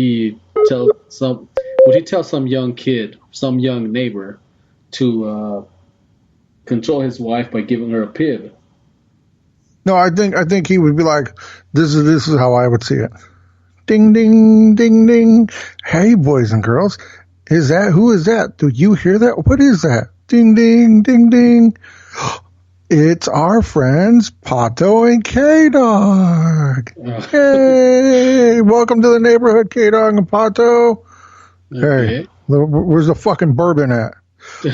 he tell some would he tell some young kid, some young neighbor, to control his wife by giving her a pib? No, I think he would be like, this is how I would see it. Ding ding ding ding. Hey boys and girls, who is that? Do you hear that? What is that? Ding ding ding ding. It's our friends Pato and K-Dogg. Hey, welcome to the neighborhood, K-Dogg and Pato. Hey, Okay. where's the fucking bourbon at?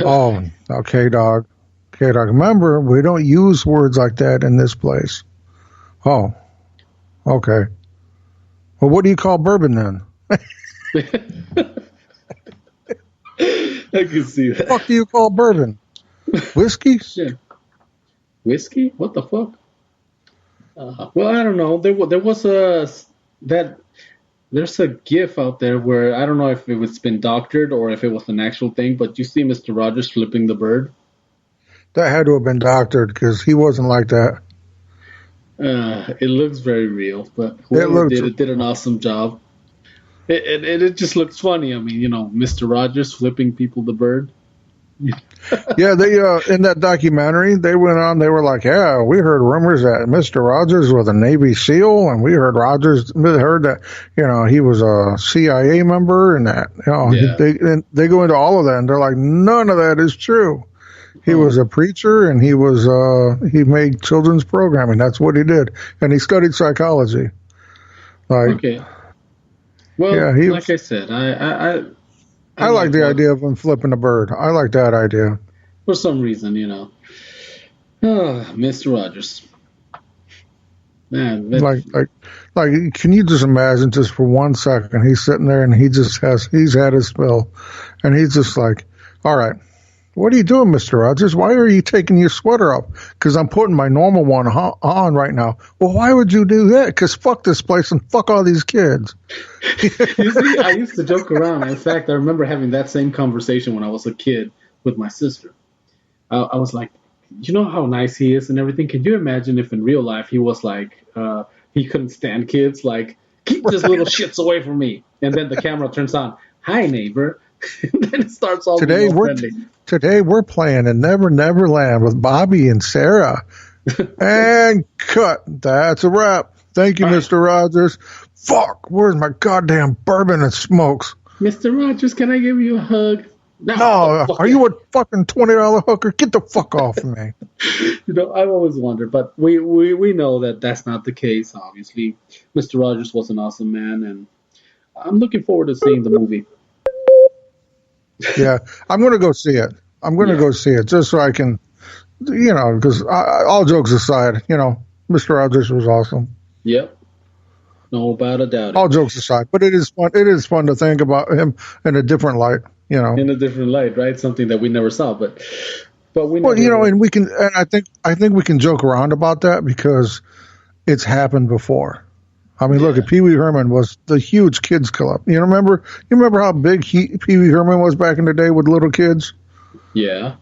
Oh, okay, dog. Okay, dog. Remember, we don't use words like that in this place. Oh, okay. Well, what do you call bourbon then? I can see The fuck that. do you call bourbon? Whiskey? Shit. Whiskey? What the fuck? Well, I don't know. There was that there's a GIF out there where I don't know if it was been doctored or if it was an actual thing, but you see Mr. Rogers flipping the bird. That had to have been doctored because he wasn't like that. It looks very real, but It whoever looks. did it did an awesome job. It just looks funny. I mean, Mr. Rogers flipping people the bird. Yeah, they in that documentary they went on. They were like, "Yeah, we heard rumors that Mister Rogers was a Navy SEAL, and we heard that he was a CIA member, and that Yeah. they go into all of that, and they're like, none of that is true. He was Oh, a preacher, and he made children's programming. That's what he did, and he studied psychology. Like, okay. yeah, Well, like I said, I I like like the what idea of him flipping a bird. I like that idea. for some reason, Mr. Rogers. Man, that Like, like, like, can you just imagine just for 1 second, he's sitting there and he's had his fill, and he's just like, all right, what are you doing, Mr. Rogers? Why are you taking your sweater off? Because I'm putting my normal one on right now. Well, why would you do that? Because fuck this place and fuck all these kids. you see, I used to joke around. In fact, I remember having that same conversation when I was a kid with my sister. I was like, you know how nice he is and everything. Can you imagine if in real life he was like, he couldn't stand kids, like, keep this little shits away from me. And then the camera turns on, hi neighbor. And then it starts all being Today all we're friendly. today we're playing in Never Never Land with Bobby and Sarah. And cut. That's a wrap. Thank you, All right, Mr. Rogers. Fuck, where's my goddamn bourbon and smokes? Mr. Rogers, can I give you a hug? No, the No, fuck are yeah. you a fucking $20 hooker? Get the fuck off of me. I've always wondered, but we know that that's not the case. Obviously, Mr. Rogers was an awesome man, and I'm looking forward to seeing the movie. Yeah, I'm going to go see it. I'm going to Yeah. go see it just so I can, because all jokes aside, Mr. Rogers was awesome. Yep. No about a doubt it. All jokes aside, but it is fun. It is fun to think about him in a different light. In a different light, right? Something that we never saw, but we Well, never. and I think we can joke around about that because it's happened before. I mean, look Yeah. at Pee Wee Herman was the huge kids club. You remember how big Pee Wee Herman was back in the day with little kids? Yeah.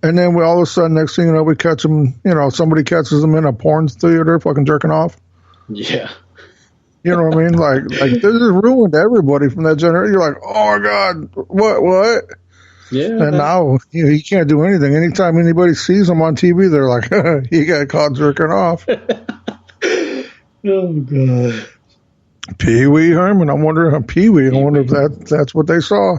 And then we all of a sudden, next thing you know, we catch them. Somebody catches them in a porn theater, fucking jerking off. Yeah. You know what I mean? Like this has ruined everybody from that generation. You're like, oh my god, what? Yeah. And now you can't do anything. Anytime anybody sees him on TV, they're like, he got caught jerking off. Oh god. Pee Wee Herman. I wonder if that's what they saw.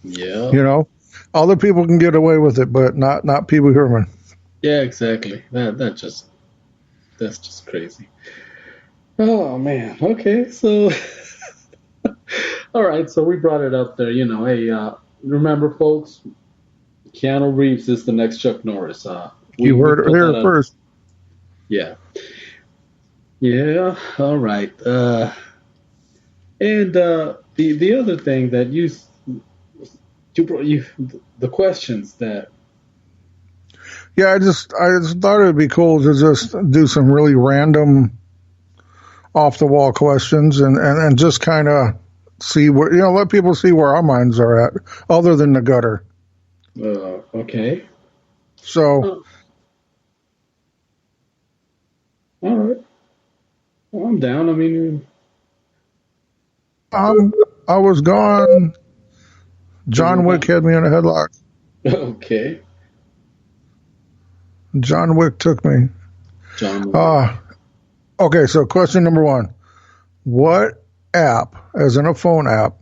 Yeah. You know, other people can get away with it, but not Pee Wee Herman. Yeah. Exactly. That's just crazy. Oh man. Okay. So. All right. So we brought it up there. Hey, remember, folks, Keanu Reeves is the next Chuck Norris. We You we heard it put that here out. first. Yeah. Yeah. All right. And the other thing that you the questions that Yeah, I just thought it'd be cool to just do some really random, off the wall questions and just kind of see where let people see where our minds are at, other than the gutter. okay. So Uh, all right. Well, I'm down. I mean, I was gone. You were John Wick gone. had me in a headlock. Okay. John Wick took me. John Wick. Okay, so question number one. What app, as in a phone app,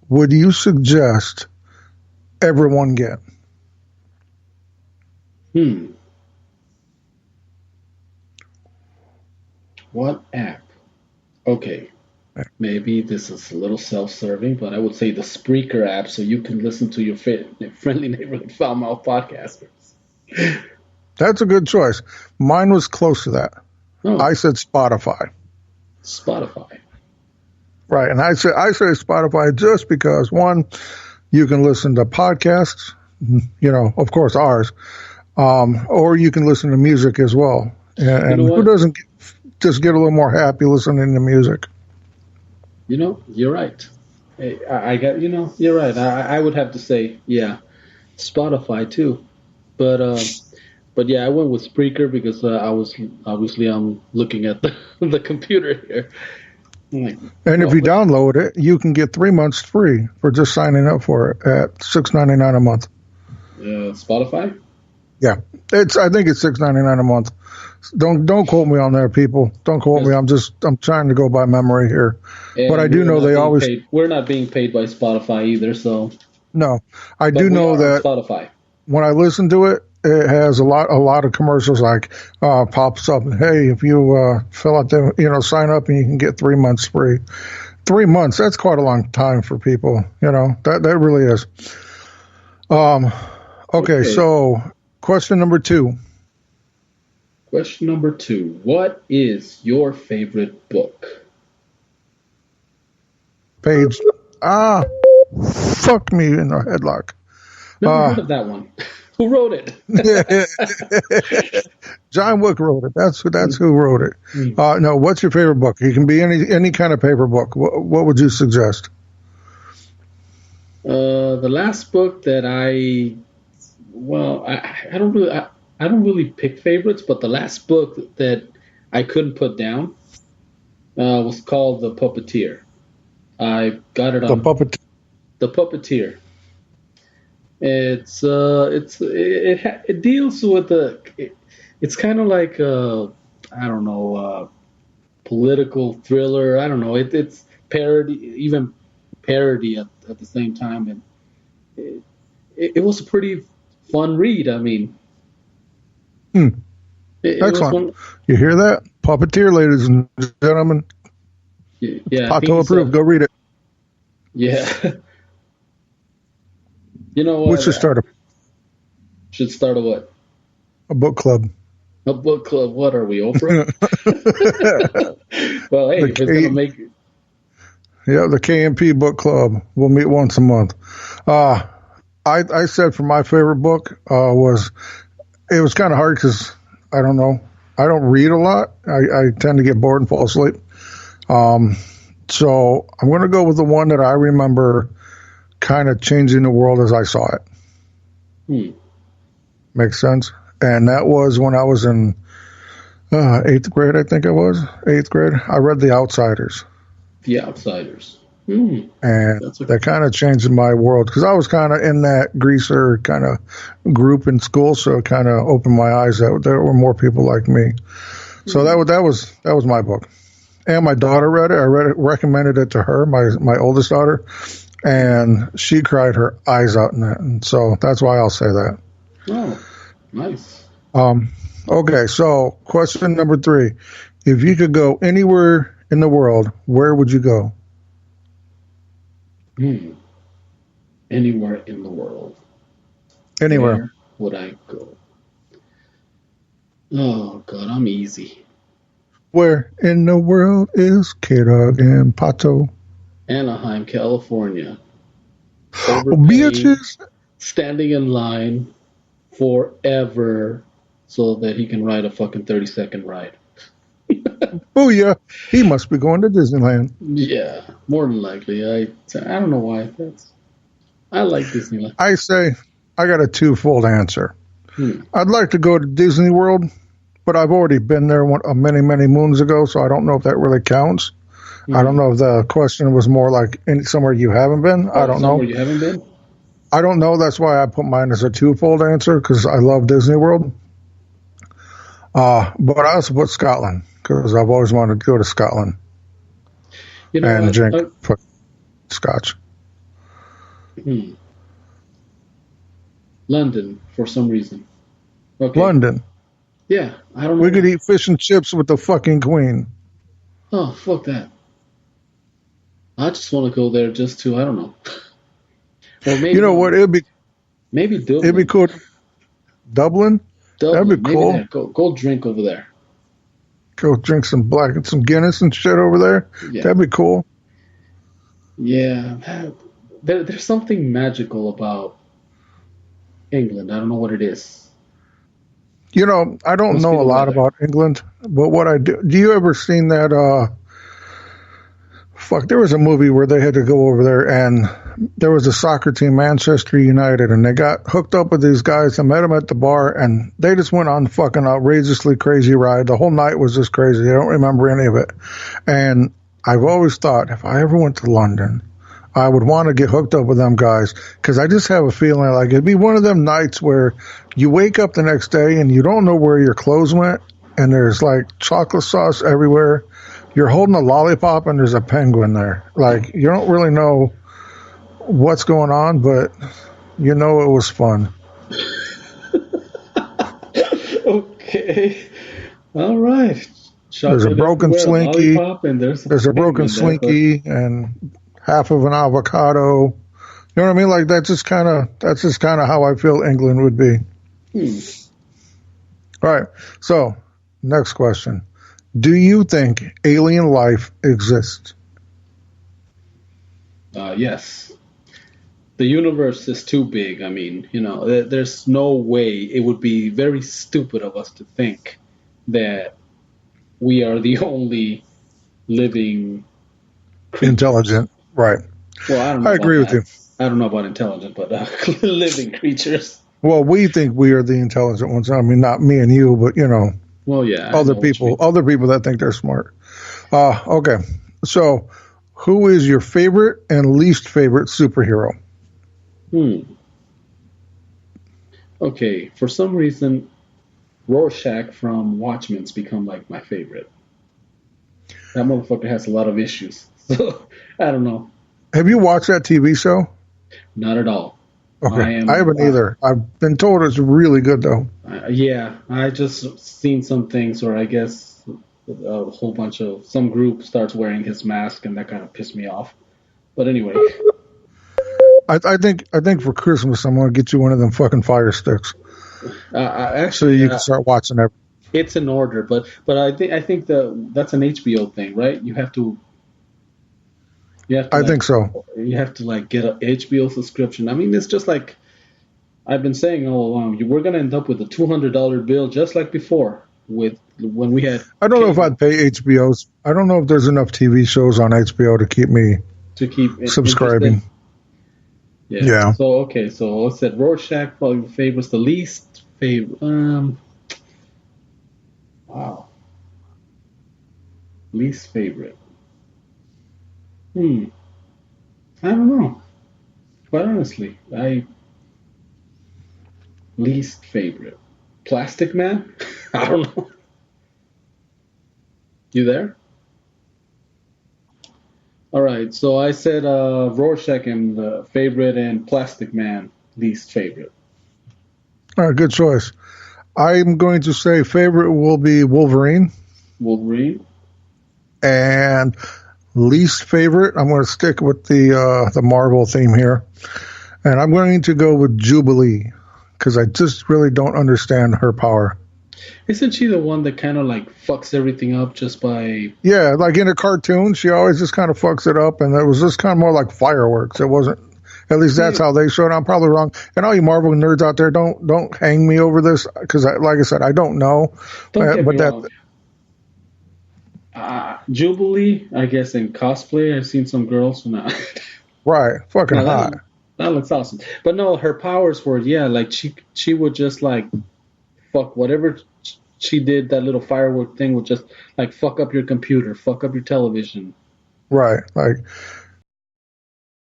would you suggest everyone get? What app? Okay. Maybe this is a little self-serving, but I would say the Spreaker app so you can listen to your friendly neighborhood foul mouth podcasters. That's a good choice. Mine was close to that. Oh, I said Spotify. Spotify. Right, and I say Spotify just because, one, you can listen to podcasts, of course ours, or you can listen to music as well. And You know who what? doesn't just get a little more happy listening to music? You're right. Hey, I got, you're right. I would have to say, yeah, Spotify too. But yeah, I went with Spreaker because I'm looking at the computer here. I'm like, And if well, you download it, you can get 3 months free for just signing up for it at $6.99 a month. Spotify? Yeah, I think it's $6.99 a month. Don't quote me on there, people. Don't quote me. I'm trying to go by memory here, but I do know they always. We're not being paid by Spotify either, so. No, I But do we know are on that Spotify. when I listen to it, it has a lot of commercials like pops up. Hey, if you fill out the sign up and you can get 3 months free. 3 months, that's quite a long time for people. That really is. Okay, so question number 2. Question number 2. What is your favorite book? Page. Fuck me in the headlock. Never heard of that one. Who wrote it? John Wick wrote it. That's who wrote it. No, what's your favorite book? It can be any kind of paper book. What would you suggest? The last book that I don't really pick favorites, but the last book that I couldn't put down was called The Puppeteer. I got it on The Puppeteer. It deals with it's kind of like political thriller. I don't know. It's parody at the same time, and it was a pretty fun read. I mean, excellent. You hear that? Puppeteer, ladies and gentlemen. Yeah, Pato approved. Go read it. Yeah. You know what? We should start a what? A book club. A book club. What are we, Oprah? Well, hey, if it's gonna make it. Yeah, the KMP book club. We'll meet once a month. I said for my favorite book it was kind of hard because I don't know. I don't read a lot. I tend to get bored and fall asleep. So I'm going to go with the one that I remember kind of changing the world as I saw it. Makes sense? And that was when I was in 8th grade, I think it was. 8th grade. I read The Outsiders. The Outsiders. And that kind of changed my world because I was kind of in that greaser kind of group in school, so it kind of opened my eyes that there were more people like me. So that was my book. And my daughter read it. Recommended it to her, my oldest daughter, and she cried her eyes out in that. And so that's why I'll say that. Oh, nice. Okay, so question number 3. If you could go anywhere in the world, where would you go? Anywhere in the world. Anywhere. Where would I go? Oh, God, I'm easy. Where in the world is K-Dogg and Pato? Anaheim, California. Bitches. Standing in line forever so that he can ride a fucking 30-second ride. Oh, yeah. He must be going to Disneyland. Yeah, more than likely. I don't know why. I like Disneyland. I say I got a twofold answer. I'd like to go to Disney World, but I've already been there many, many moons ago, so I don't know if that really counts. I don't Mm-hmm. know if the question was more like somewhere you haven't been. I Oh, don't somewhere know. you haven't been? I don't know. That's why I put mine as a twofold answer because I love Disney World. But I also put Scotland because I've always wanted to go to Scotland You know and what? drink scotch. Hmm. London, for some reason. Okay. London. Yeah, I don't know We could why. eat fish and chips with the fucking Queen. Oh, fuck that. I just want to go there just to, I don't know. Or You maybe, know what? no, maybe It'd be Dublin. cool. Dublin. That'd be Dublin, maybe cool. there. Go drink over there. Go drink some Guinness and shit over there. Yeah. That'd be cool. Yeah. There's something magical about England. I don't know what it is. You know, I don't Must be know a the lot weather. about England, but what I do you ever seen that fuck, there was a movie where they had to go over there and there was a soccer team, Manchester United, and they got hooked up with these guys and met them at the bar and they just went on fucking outrageously crazy ride. The whole night was just crazy. I don't remember any of it. And I've always thought if I ever went to London, I would want to get hooked up with them guys because I just have a feeling like it'd be one of them nights where you wake up the next day and you don't know where your clothes went and there's like chocolate sauce everywhere. You're holding a lollipop and there's a penguin there. Like you don't really know what's going on, but you know it was fun. Okay. All right. There's a Chocolate broken everywhere, a slinky. lollipop, and there's a There's a broken penguin there. But slinky and half of an avocado. You know what I mean? Like that's just kind of how I feel England would be. hmm. All right. So, next question. Do you think alien life exists? Yes. The universe is too big. I mean, there's no way. It would be very stupid of us to think that we are the only living creatures. Intelligent. Right. Well, I don't know I about agree with that. you. I don't know about intelligent, but living creatures. Well, we think we are the intelligent ones. I mean, not me and you, but Well, yeah, I know what you mean. other people that think they're smart. Okay. So, who is your favorite and least favorite superhero? Hmm. Okay. For some reason, Rorschach from Watchmen's become like my favorite. That motherfucker has a lot of issues. So I don't know. Have you watched that TV show? Not at all. Okay. I I am. haven't either. I've been told it's really good though. Yeah, I just seen some things where I guess a whole bunch of some group starts wearing his mask, and that kind of pissed me off. But anyway, I think for Christmas I'm going to get you one of them fucking fire sticks so actually, you can start watching that. it's in order. But I think that's an HBO thing, right? You have to I like think so. get a HBO subscription. I mean, it's just like I've been saying all along. We're gonna end up with a $200 bill just like before with when we had I don't know if cable I'd pay HBO's. I don't know if there's enough TV shows on HBO to keep me to keep interested. subscribing. Yeah. Yeah. So okay. So I said Rorschach probably favors the least favorite. Wow. Least favorite. Hmm. I don't know. Quite honestly, I least favorite. Plastic Man. I don't know. You there? All right. So I said Rorschach and favorite and Plastic Man least favorite. All right, good choice. I'm going to say favorite will be Wolverine, Wolverine. and least favorite I'm going to stick with the Marvel theme here, and I'm going to go with Jubilee because I just really don't understand her power. Isn't she the one that kind of like fucks everything up just by? Yeah, like in a cartoon, she always just kind of fucks it up, and it was just kind of more like fireworks. It wasn't. At least that's See, how they showed it. I'm probably wrong. And all you Marvel nerds out there, don't hang me over this because, like I said, I don't know. don't get me But that wrong. Jubilee, I guess in cosplay, I've seen some girls. Now, right, fucking now hot. that looks awesome. But no, her powers were like she would just like fuck whatever she did. That little firework thing would just like fuck up your computer, fuck up your television. Right. Like